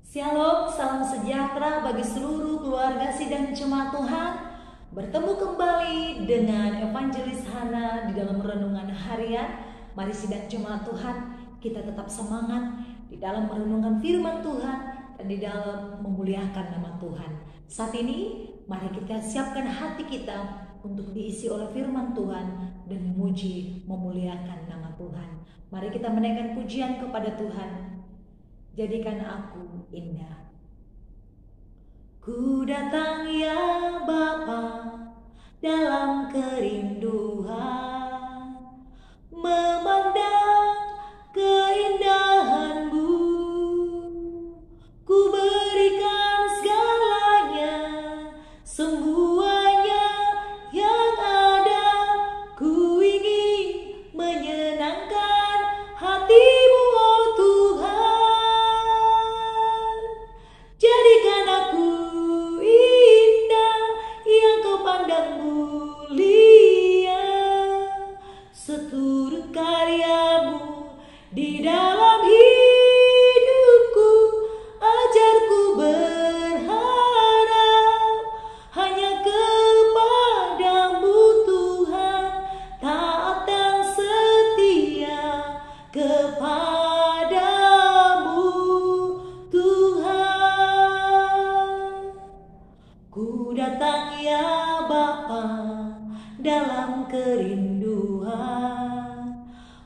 Shalom, salam sejahtera bagi seluruh keluarga Sidang Jemaat Tuhan. Bertemu kembali dengan Evangelis Hana di dalam renungan harian. Mari Sidang Jemaat Tuhan, kita tetap semangat di dalam merenungkan firman Tuhan dan di dalam memuliakan nama Tuhan. Saat ini, mari kita siapkan hati kita untuk diisi oleh firman Tuhan dan memuji, memuliakan nama Tuhan. Mari kita menaikkan pujian kepada Tuhan. Jadikan aku indah. Ku datang ya Bapa dalam kerinduan, memandang keindahan-Mu. Ku berikan segalanya, semuanya yang ada. Ku ingin menyenangkan hati-Mu, oh Tuhan. Jadikan aku indah, yang Kau pandang mulia, seturut karya-Mu di dalam hidupku. Ajarku berharap hanya kepada-Mu Tuhan, taat dan setia kepada-Mu Tuhan. Ku datang ya Bapa dalam kerinduan,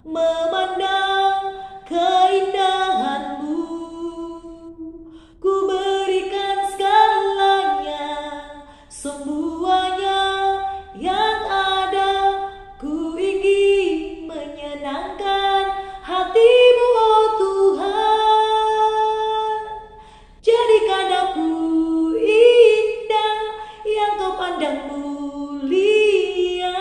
memandang keindahan-Mu. Ku berikan segalanya, semuanya yang ada. Ku ingin menyenangkan hati-Mu, oh Tuhan. Jadikan aku indah, yang Kau pandang mulia,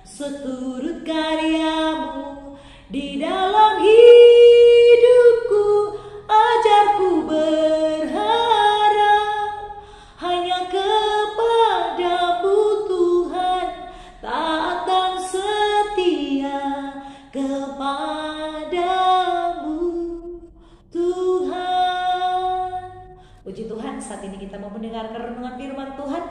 seturut karya-Mu di dalam hidupku. Ajarku berharap hanya kepada-Mu Tuhan, taat dan setia kepada-Mu Tuhan. Puji Tuhan, saat ini kita mau mendengarkan renungan firman Tuhan.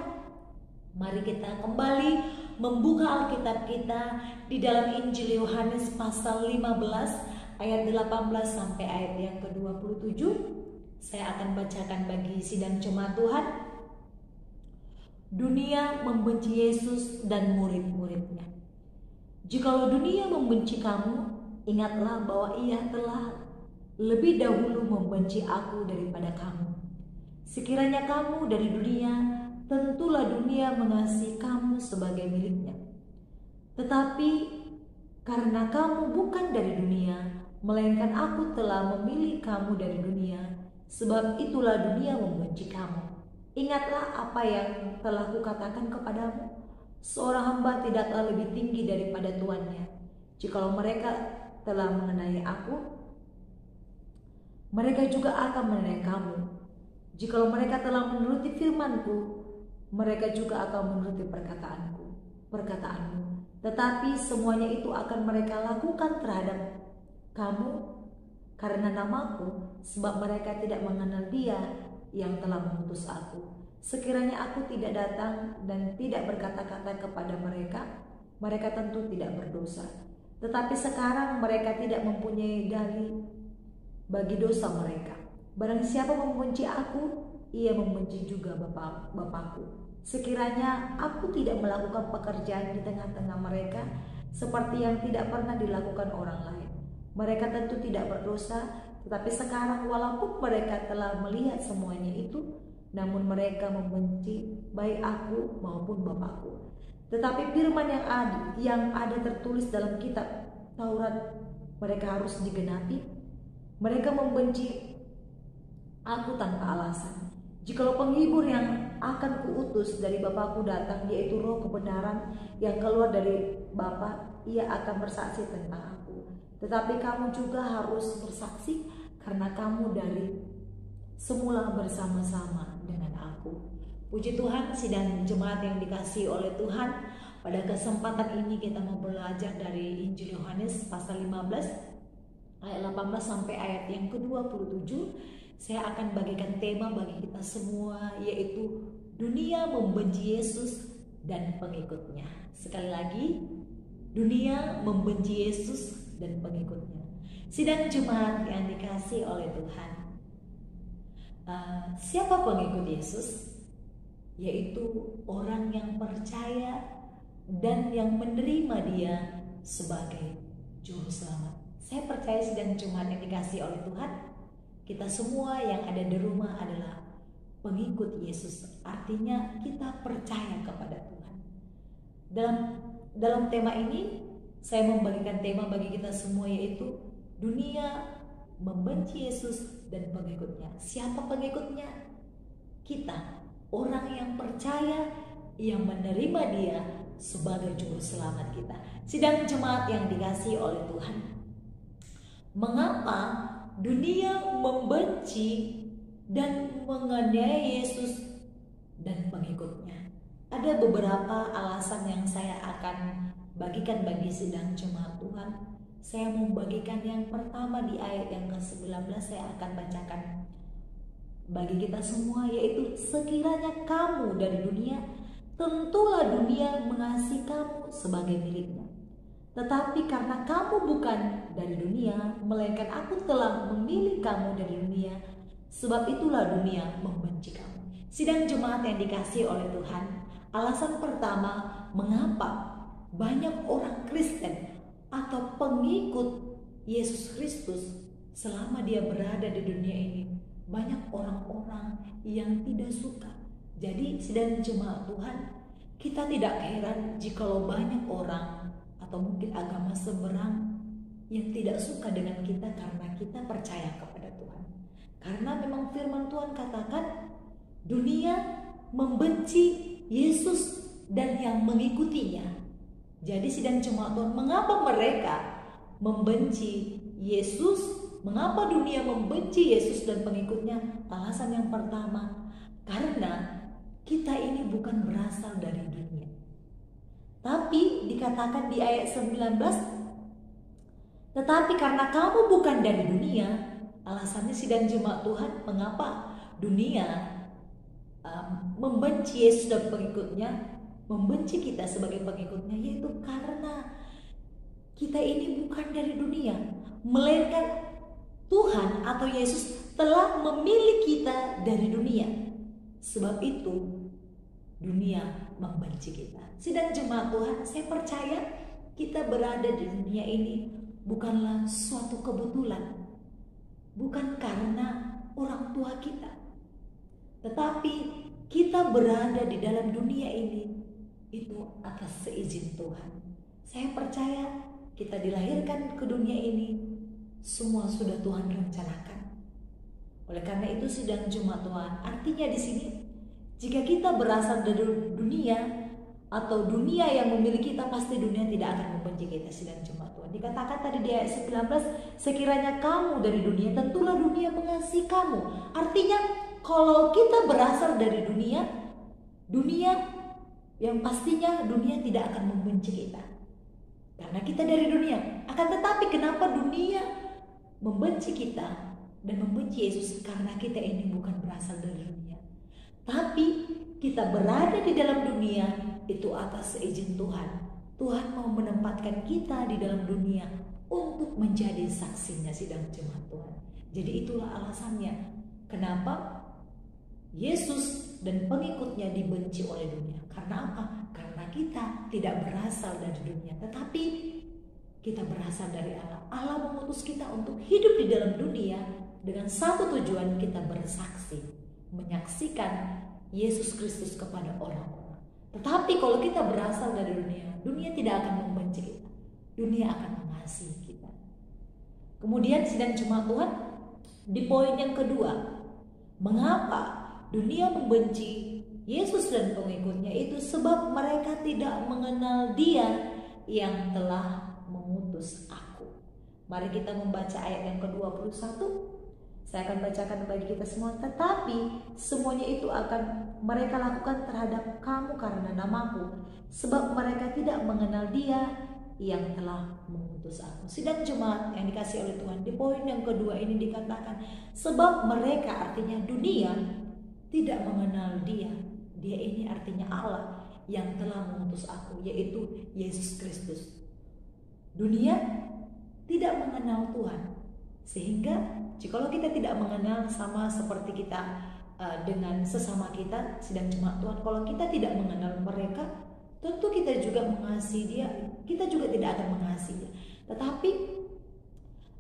Mari kita kembali membuka Alkitab kita di dalam Injil Yohanes pasal 15 ayat 18 sampai ayat yang ke-27. Saya akan bacakan bagi sidang jemaat Tuhan. Dunia membenci Yesus dan murid-muridnya. Jikalau dunia membenci kamu, ingatlah bahwa ia telah lebih dahulu membenci aku daripada kamu. Sekiranya kamu dari dunia, tentulah dunia mengasihi kamu sebagai miliknya. Tetapi karena kamu bukan dari dunia, melainkan aku telah memilih kamu dari dunia, sebab itulah dunia membenci kamu. Ingatlah apa yang telah kukatakan kepadamu, seorang hamba tidaklah lebih tinggi daripada tuannya. Jikalau mereka telah mengenai aku, mereka juga akan mengenai kamu. Jikalau mereka telah menuruti firman-Ku, mereka juga akan menuruti perkataanmu. Tetapi semuanya itu akan mereka lakukan terhadap kamu karena namaku, sebab mereka tidak mengenal Dia yang telah mengutus aku. Sekiranya aku tidak datang dan tidak berkata-kata kepada mereka, mereka tentu tidak berdosa. Tetapi sekarang mereka tidak mempunyai dalih bagi dosa mereka. Barang siapa membenci aku, ia membenci juga Bapakku. Sekiranya aku tidak melakukan pekerjaan di tengah-tengah mereka seperti yang tidak pernah dilakukan orang lain, mereka tentu tidak berdosa. Tetapi sekarang walaupun mereka telah melihat semuanya itu, namun mereka membenci baik aku maupun Bapakku. Tetapi firman yang ada tertulis dalam kitab Taurat mereka harus digenapi. Mereka membenci aku tanpa alasan. Jikalau penghibur yang akan kuutus dari Bapakku datang, yaitu Roh kebenaran yang keluar dari Bapa, ia akan bersaksi tentang aku. Tetapi kamu juga harus bersaksi, karena kamu dari semula bersama-sama dengan aku. Puji Tuhan, sidang jemaat yang dikasihi oleh Tuhan. Pada kesempatan ini kita mau belajar dari Injil Yohanes pasal 15 ayat 18 sampai ayat yang ke-27. Saya akan bagikan tema bagi kita semua, yaitu dunia membenci Yesus dan pengikutnya. Sekali lagi, dunia membenci Yesus dan pengikutnya. Sidang jemaat yang dikasihi oleh Tuhan, siapa pengikut Yesus? Yaitu orang yang percaya dan yang menerima Dia sebagai juru selamat. Saya percaya sidang jemaat yang dikasihi oleh Tuhan, kita semua yang ada di rumah adalah pengikut Yesus. Artinya kita percaya kepada Tuhan. Dalam tema ini saya membagikan tema bagi kita semua, yaitu dunia membenci Yesus dan pengikutnya. Siapa pengikutnya? Kita, orang yang percaya, yang menerima Dia sebagai juru selamat kita. Sidang jemaat yang dikasihi oleh Tuhan, mengapa dunia membenci dan menganiaya Yesus dan pengikutnya? Ada beberapa alasan yang saya akan bagikan bagi sidang jemaat Tuhan. Saya mau bagikan yang pertama di ayat yang ke-19, saya akan bacakan bagi kita semua, yaitu sekiranya kamu dari dunia, tentulah dunia mengasihi kamu sebagai miliknya. Tetapi karena kamu bukan dari dunia, melainkan aku telah memilih kamu dari dunia, sebab itulah dunia membenci kamu. Sidang jemaat yang dikasihi oleh Tuhan, alasan pertama mengapa banyak orang Kristen atau pengikut Yesus Kristus selama Dia berada di dunia ini, banyak orang-orang yang tidak suka. Jadi sidang jemaat Tuhan, kita tidak heran jikalau banyak orang atau mungkin agama seberang yang tidak suka dengan kita karena kita percaya kepada Tuhan. Karena memang firman Tuhan katakan dunia membenci Yesus dan yang mengikutinya. Jadi sidang jemaat Tuhan, mengapa mereka membenci Yesus? Mengapa dunia membenci Yesus dan pengikutnya? Alasan yang pertama, karena kita ini bukan berasal dari dunia. Tapi dikatakan di ayat 19, tetapi karena kamu bukan dari dunia. Alasannya sidang jemaat Tuhan, mengapa dunia membenci Yesus dan pengikutnya, membenci kita sebagai pengikutnya, yaitu karena kita ini bukan dari dunia, melainkan Tuhan atau Yesus telah memilih kita dari dunia. Sebab itu dunia membenci kita. Sidang jemaat Tuhan, saya percaya kita berada di dunia ini bukanlah suatu kebetulan, bukan karena orang tua kita, tetapi kita berada di dalam dunia ini itu atas seizin Tuhan. Saya percaya kita dilahirkan ke dunia ini semua sudah Tuhan rencanakan. Oleh karena itu sidang jemaat Tuhan, artinya di sini jika kita berasal dari dunia atau dunia yang memiliki kita, pasti dunia tidak akan membenci kita. Sidang jemaat Tuhan, dikatakan tadi di ayat 19, sekiranya kamu dari dunia, tentulah dunia mengasihi kamu. Artinya kalau kita berasal dari dunia yang pastinya dunia tidak akan membenci kita karena kita dari dunia. Akan tetapi kenapa dunia membenci kita dan membenci Yesus? Karena kita ini bukan berasal dari dunia, tapi kita berada di dalam dunia itu atas seizin Tuhan. Tuhan mau menempatkan kita di dalam dunia untuk menjadi saksinya, sidang jemaat Tuhan. Jadi itulah alasannya kenapa Yesus dan pengikutnya dibenci oleh dunia. Karena apa? Karena kita tidak berasal dari dunia, tetapi kita berasal dari Allah. Allah mengutus kita untuk hidup di dalam dunia dengan satu tujuan, kita bersaksi, menyaksikan Yesus Kristus kepada orang-orang. Tetapi kalau kita berasal dari dunia, dunia tidak akan membenci kita. Dunia akan mengasihi kita. Kemudian sidang jemaat Tuhan, di poin yang kedua, mengapa dunia membenci Yesus dan pengikutnya? Itu sebab mereka tidak mengenal Dia yang telah mengutus aku. Mari kita membaca ayat yang ke-21. Saya akan bacakan bagi kita semua. Tetapi semuanya itu akan mereka lakukan terhadap kamu karena namaku, sebab mereka tidak mengenal Dia yang telah mengutus aku. Sidang jemaat yang dikasih oleh Tuhan, di poin yang kedua ini dikatakan, sebab mereka, artinya dunia, tidak mengenal Dia. Dia ini artinya Allah yang telah mengutus aku, yaitu Yesus Kristus. Dunia tidak mengenal Tuhan, sehingga jikalau kita tidak mengenal, sama seperti kita dengan sesama kita, sidang jemaat Tuhan, kalau kita tidak mengenal mereka, tentu kita juga mengasihi Dia, kita juga tidak akan mengasihi Dia. Tetapi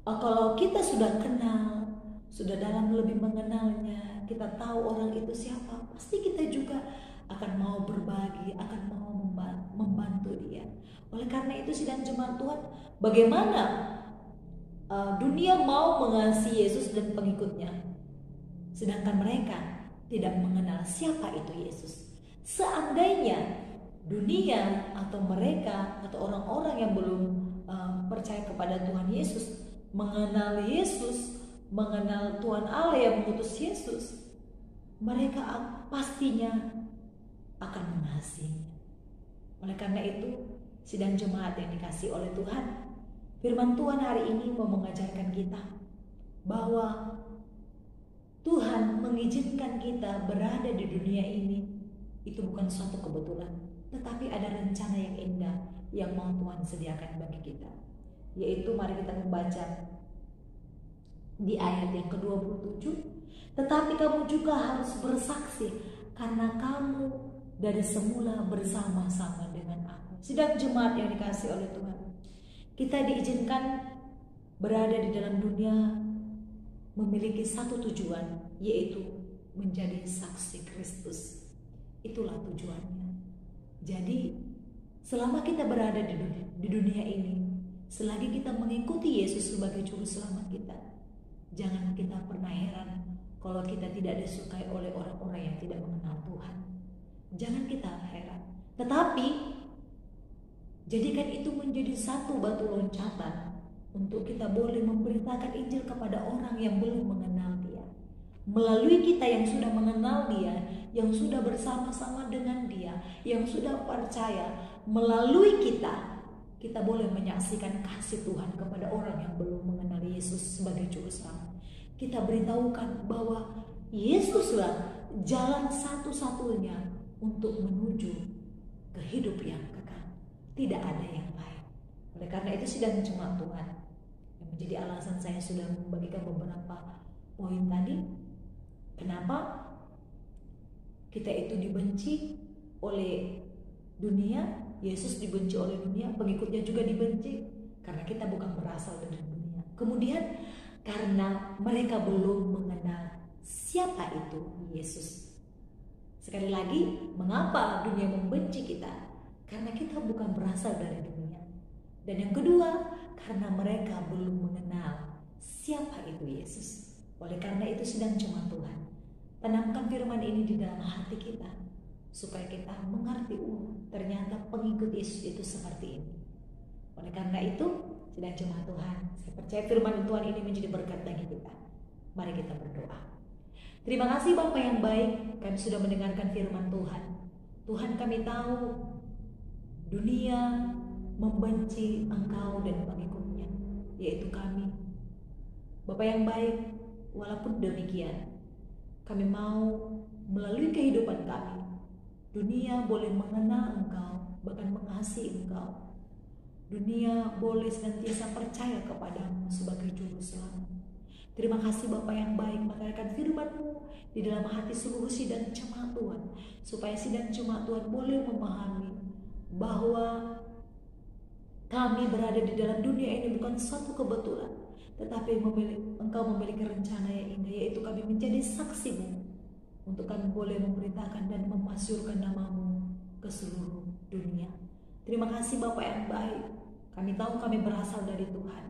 kalau kita sudah kenal, sudah dalam lebih mengenalnya, kita tahu orang itu siapa, pasti kita juga akan mau berbagi, akan mau membantu dia. Oleh karena itu sidang jemaat Tuhan, bagaimana dunia mau mengasihi Yesus dan pengikutnya, sedangkan mereka tidak mengenal siapa itu Yesus. Seandainya dunia atau mereka atau orang-orang yang belum percaya kepada Tuhan Yesus mengenal Yesus, mengenal Tuhan Allah yang mengutus Yesus, mereka pastinya akan mengasihinya. Oleh karena itu, sidang jemaat yang dikasihi oleh Tuhan, firman Tuhan hari ini mau mengajarkan kita bahwa Tuhan mengizinkan kita berada di dunia ini itu bukan suatu kebetulan, tetapi ada rencana yang indah yang mau Tuhan sediakan bagi kita. Yaitu mari kita membaca di ayat yang ke-27, tetapi kamu juga harus bersaksi karena kamu dari semula bersama-sama dengan aku. Sidang jemaat yang dikasihi oleh Tuhan, kita diizinkan berada di dalam dunia memiliki satu tujuan, yaitu menjadi saksi Kristus. Itulah tujuannya. Jadi selama kita berada di dunia ini, selagi kita mengikuti Yesus sebagai juru selamat kita, jangan kita pernah heran kalau kita tidak disukai oleh orang-orang yang tidak mengenal Tuhan. Jangan kita heran, tetapi jadikan itu menjadi satu batu loncatan untuk kita boleh memberitakan Injil kepada orang yang belum mengenal Dia. Melalui kita yang sudah mengenal Dia, yang sudah bersama-sama dengan Dia, yang sudah percaya, melalui kita boleh menyaksikan kasih Tuhan kepada orang yang belum mengenal Yesus sebagai juru selamat. Kita beritahukan bahwa Yesuslah jalan satu-satunya untuk menuju ke hidup yang kekal. Tidak ada yang lain. Oleh karena itu sidang jemaat Tuhan, yang menjadi alasan saya sudah membagikan beberapa poin tadi, kenapa kita itu dibenci oleh dunia, Yesus dibenci oleh dunia, pengikutnya juga dibenci karena kita bukan berasal dari dunia. Kemudian karena mereka belum mengenal siapa itu Yesus. Sekali lagi, mengapa dunia membenci kita? Karena kita bukan berasal dari dunia. Dan yang kedua, karena mereka belum mengenal siapa itu Yesus. Oleh karena itu sidang jemaat Tuhan, tanamkan firman ini di dalam hati kita, supaya kita mengerti, ternyata pengikut Yesus itu seperti ini. Oleh karena itu, sidang jemaat Tuhan, saya percaya firman Tuhan ini menjadi berkat bagi kita. Mari kita berdoa. Terima kasih Bapa yang baik, kami sudah mendengarkan firman Tuhan. Tuhan, kami tahu dunia membenci Engkau dan pengikutnya, yaitu kami. Bapa yang baik, walaupun demikian, kami mau melalui kehidupan kami, dunia boleh mengenal Engkau, bahkan mengasihi Engkau. Dunia boleh senantiasa percaya kepadamu sebagai juru selamat. Terima kasih Bapa yang baik, mengatakan firman-Mu di dalam hati seluruh sidang jemaat Tuhan, supaya sidang jemaat Tuhan boleh memahami bahwa kami berada di dalam dunia ini bukan suatu kebetulan, tetapi Engkau memiliki rencana yang indah, yaitu kami menjadi saksi-Mu, untuk kami boleh memberitakan dan memasyurkan nama-Mu ke seluruh dunia. Terima kasih Bapa yang baik, kami tahu kami berasal dari Tuhan,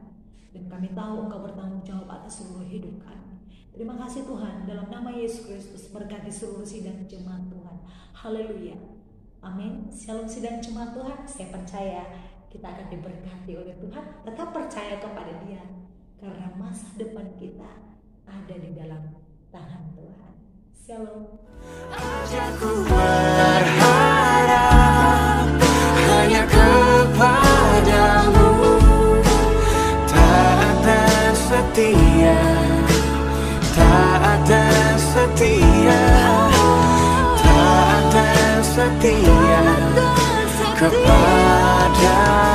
dan kami tahu Engkau bertanggung jawab atas seluruh hidup kami. Terima kasih Tuhan, dalam nama Yesus Kristus, berkati seluruh sidang jemaat Tuhan. Haleluya. Amin. Shalom sidang jemaat Tuhan, saya percaya kita akan diberkati oleh Tuhan. Tetap percaya kepada Dia, karena masa depan kita ada di dalam tangan Tuhan. Shalom. tak ada setia, tak ada setia kepada